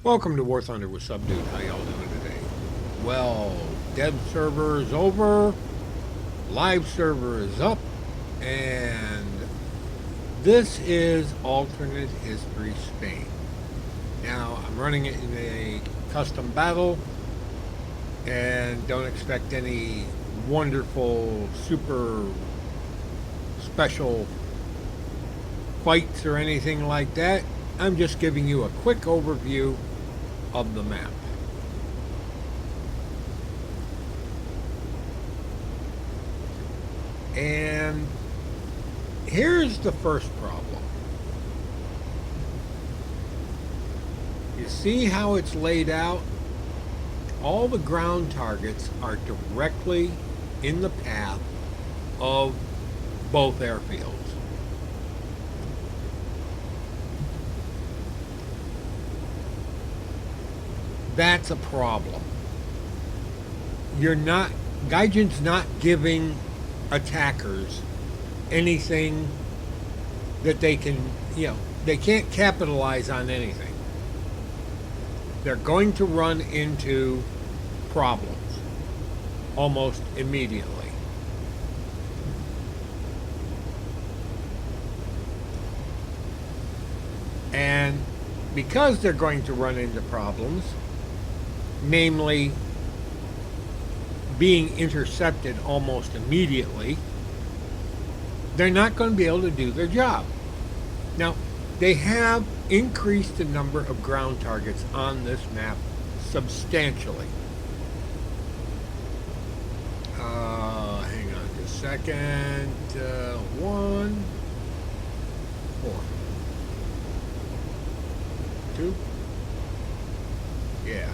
Welcome to War Thunder with Subdued. How y'all doing today? Well, dev server is over, live server is up, and this is Alternate History Spain. Now, I'm running it in a custom battle, and don't expect any wonderful, super special fights or anything like that. I'm just giving you a quick overview of the map. And here's the first problem. You see how it's laid out? All the ground targets are directly in the path of both airfields. That's a problem. Gaijin's not giving attackers anything that they can, they can't capitalize on anything. They're going to run into problems almost immediately. And because they're going to run into problems, namely being intercepted almost immediately, they're not going to be able to do their job. Now, they have increased the number of ground targets on this map substantially. Hang on just a second. 1, 4, 2. Yeah.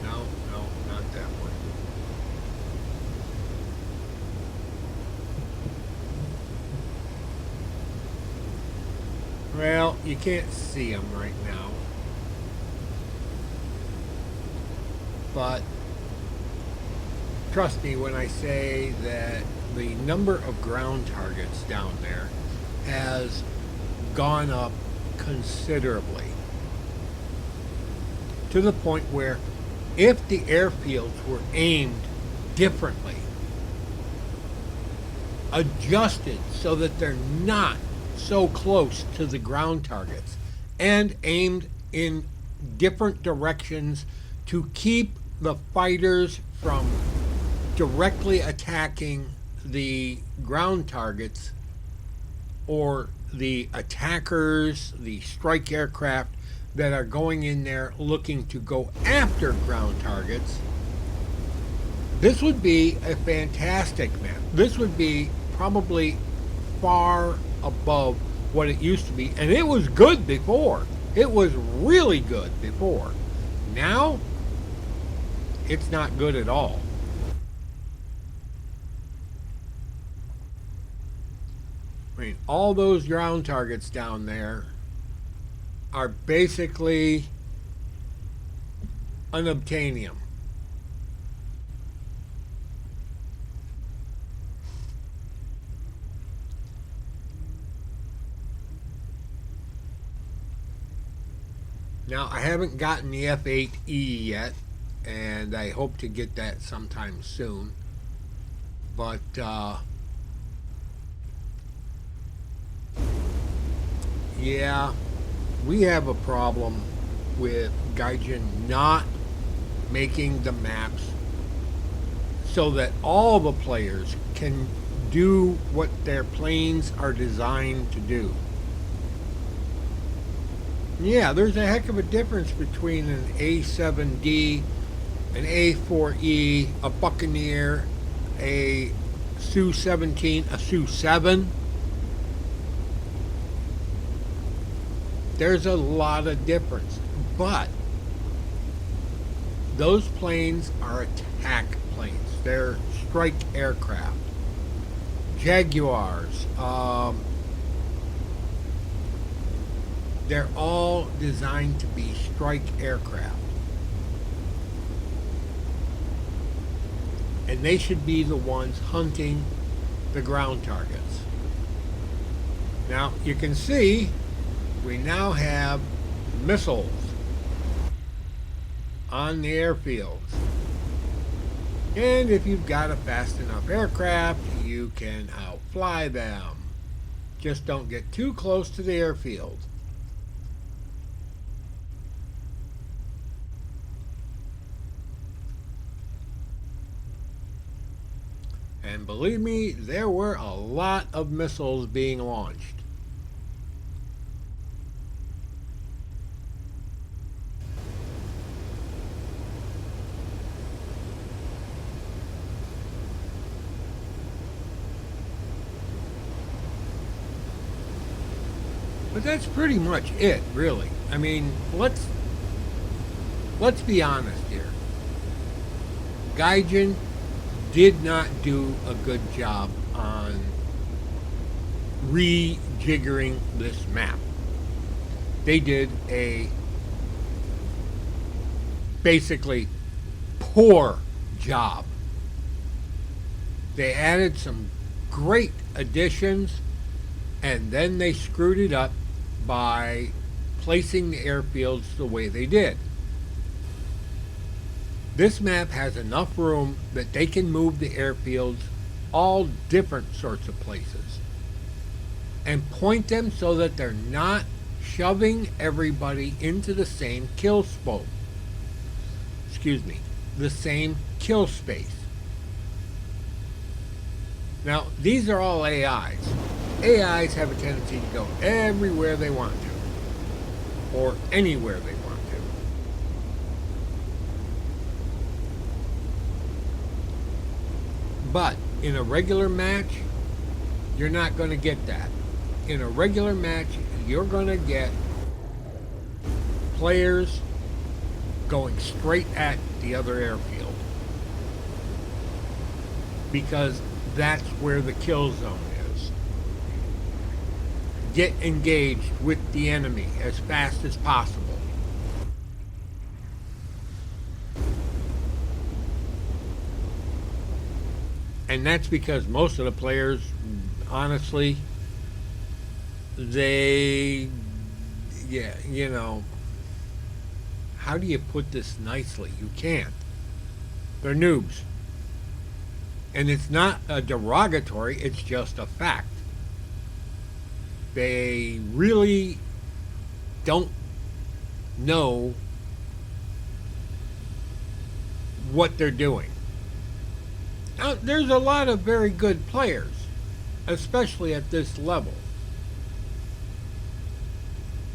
No, not that one. Well, you can't see them right now. But trust me when I say that the number of ground targets down there has gone up considerably. To the point where if the airfields were aimed differently, adjusted so that they're not so close to the ground targets, and aimed in different directions to keep the fighters from directly attacking the ground targets or the attackers, the strike aircraft that are going in there looking to go after ground targets, this would be a fantastic map. This would be probably far above what it used to be. And it was good before. It was really good before. Now, it's not good at all. I mean, all those ground targets down there are basically unobtainium. Now, I haven't gotten the F8E yet, and I hope to get that sometime soon. But, yeah, we have a problem with Gaijin not making the maps so that all the players can do what their planes are designed to do. Yeah, there's a heck of a difference between an A7D, an A4E, a Buccaneer, a Su-17, a Su-7. There's a lot of difference. But those planes are attack planes. They're strike aircraft. Jaguars, they're all designed to be strike aircraft. And they should be the ones hunting the ground targets. Now, you can see we now have missiles on the airfields. And if you've got a fast enough aircraft, you can outfly them. Just don't get too close to the airfield. And believe me, there were a lot of missiles being launched. But that's pretty much it, really. I mean, let's be honest here. Gaijin did not do a good job on rejiggering this map. They did a basically poor job. They added some great additions, and then they screwed it up by placing the airfields the way they did. This map has enough room that they can move the airfields all different sorts of places and point them so that they're not shoving everybody into the same kill spot. The same kill space. Now, these are all AIs. AIs have a tendency to go everywhere they want to, or anywhere they want to. But in a regular match, you're not going to get that. In a regular match, you're going to get players going straight at the other airfield, because that's where the kill zone is. Get engaged with the enemy as fast as possible. And that's because most of the players, honestly, how do you put this nicely? You can't. They're noobs. And it's not a derogatory, it's just a fact. They really don't know what they're doing. Now, there's a lot of very good players, especially at this level.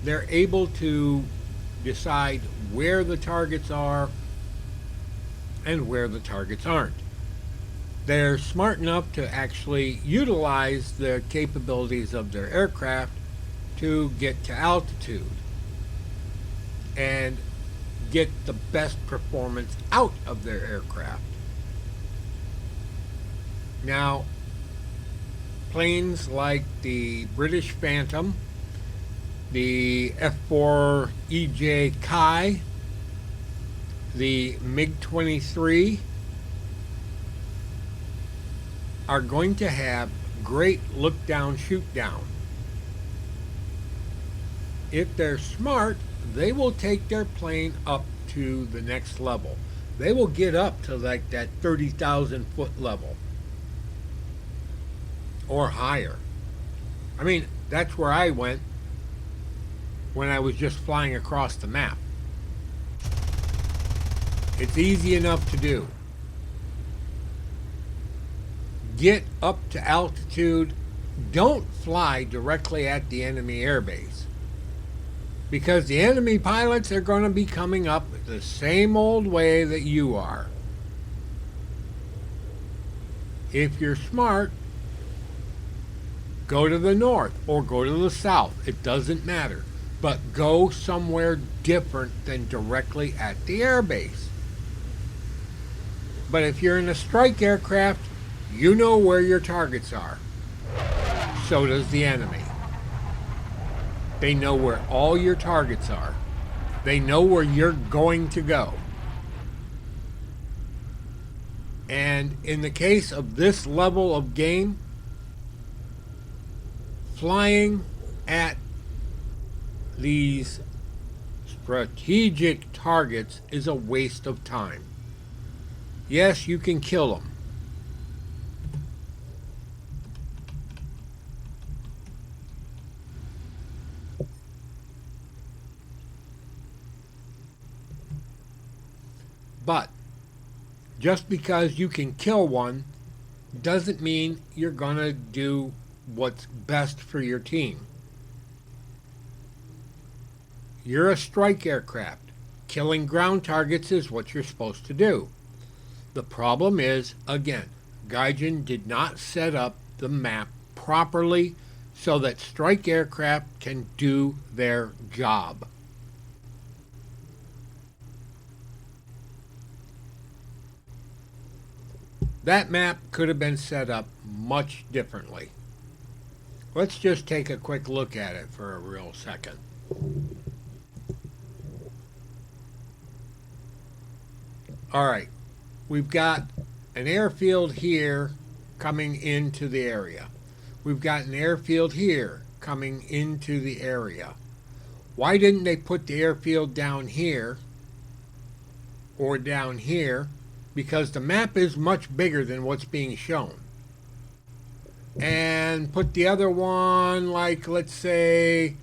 They're able to decide where the targets are and where the targets aren't. They're smart enough to actually utilize the capabilities of their aircraft to get to altitude and get the best performance out of their aircraft. Now, planes like the British Phantom, the F-4 EJ Kai, the MiG-23 are going to have great look-down, shoot-down. If they're smart, they will take their plane up to the next level. They will get up to like that 30,000 foot level or higher. I mean, that's where I went when I was just flying across the map. It's easy enough to do. Get up to altitude. Don't fly directly at the enemy airbase, because the enemy pilots are going to be coming up the same old way that you are. If you're smart, go to the north or go to the south. It doesn't matter. But go somewhere different than directly at the airbase. But if you're in a strike aircraft, you know where your targets are. So does the enemy. They know where all your targets are. They know where you're going to go. And in the case of this level of game, flying at these strategic targets is a waste of time. Yes, you can kill them. But just because you can kill one doesn't mean you're going to do what's best for your team. You're a strike aircraft. Killing ground targets is what you're supposed to do. The problem is, again, Gaijin did not set up the map properly so that strike aircraft can do their job. That map could have been set up much differently. Let's just take a quick look at it for a real second. All right, we've got an airfield here coming into the area. We've got an airfield here coming into the area. Why didn't they put the airfield down here or down here? Because the map is much bigger than what's being shown. And put the other one, like, let's say,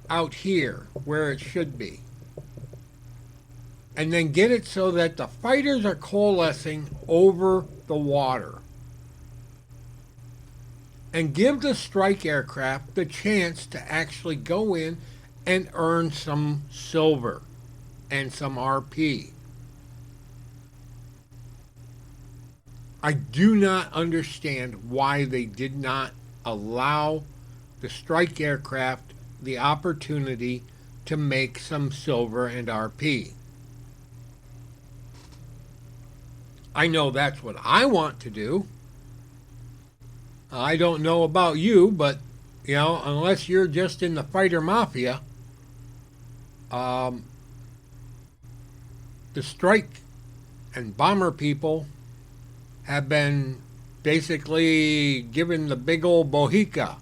out here, where it should be. And then get it so that the fighters are coalescing over the water. And give the strike aircraft the chance to actually go in and earn some silver and some RP. I do not understand why they did not allow the strike aircraft the opportunity to make some silver and RP. I know that's what I want to do. I don't know about you, but, you know, unless you're just in the fighter mafia, the strike and bomber people have been basically given the big old bohica.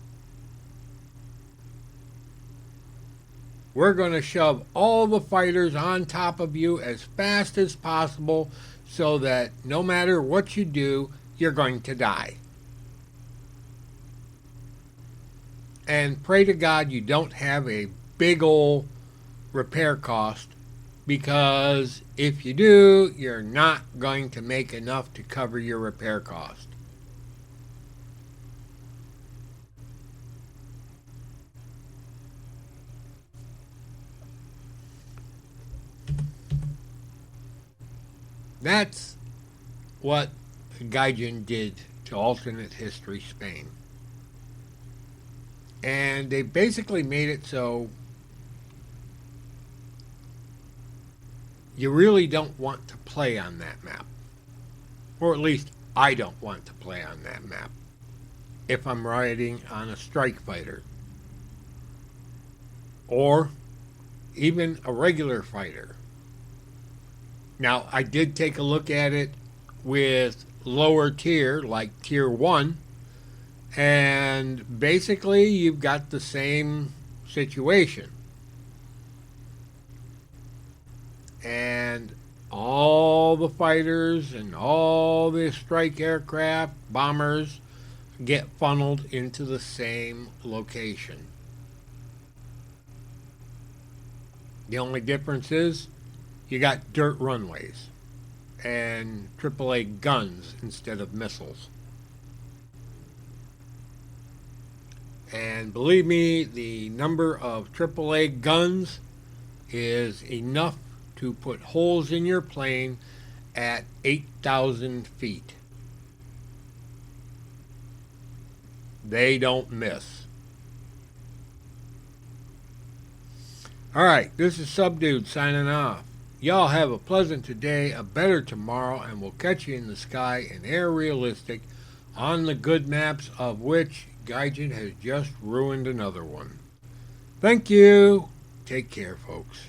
We're going to shove all the fighters on top of you as fast as possible so that no matter what you do, you're going to die. And pray to God you don't have a big old repair cost, because if you do, you're not going to make enough to cover your repair cost. That's what Gaijin did to alternate history Spain. And they basically made it so you really don't want to play on that map. Or at least I don't want to play on that map if I'm riding on a strike fighter. Or even a regular fighter. Now, I did take a look at it with lower tier, like tier 1, and basically you've got the same situation. And all the fighters and all the strike aircraft, bombers, get funneled into the same location. The only difference is you got dirt runways and AAA guns instead of missiles. And believe me, the number of AAA guns is enough to put holes in your plane at 8,000 feet. They don't miss. Alright, this is Subdude signing off. Y'all have a pleasant today, a better tomorrow, and we'll catch you in the sky in Air Realistic on the good maps, of which Gaijin has just ruined another one. Thank you. Take care, folks.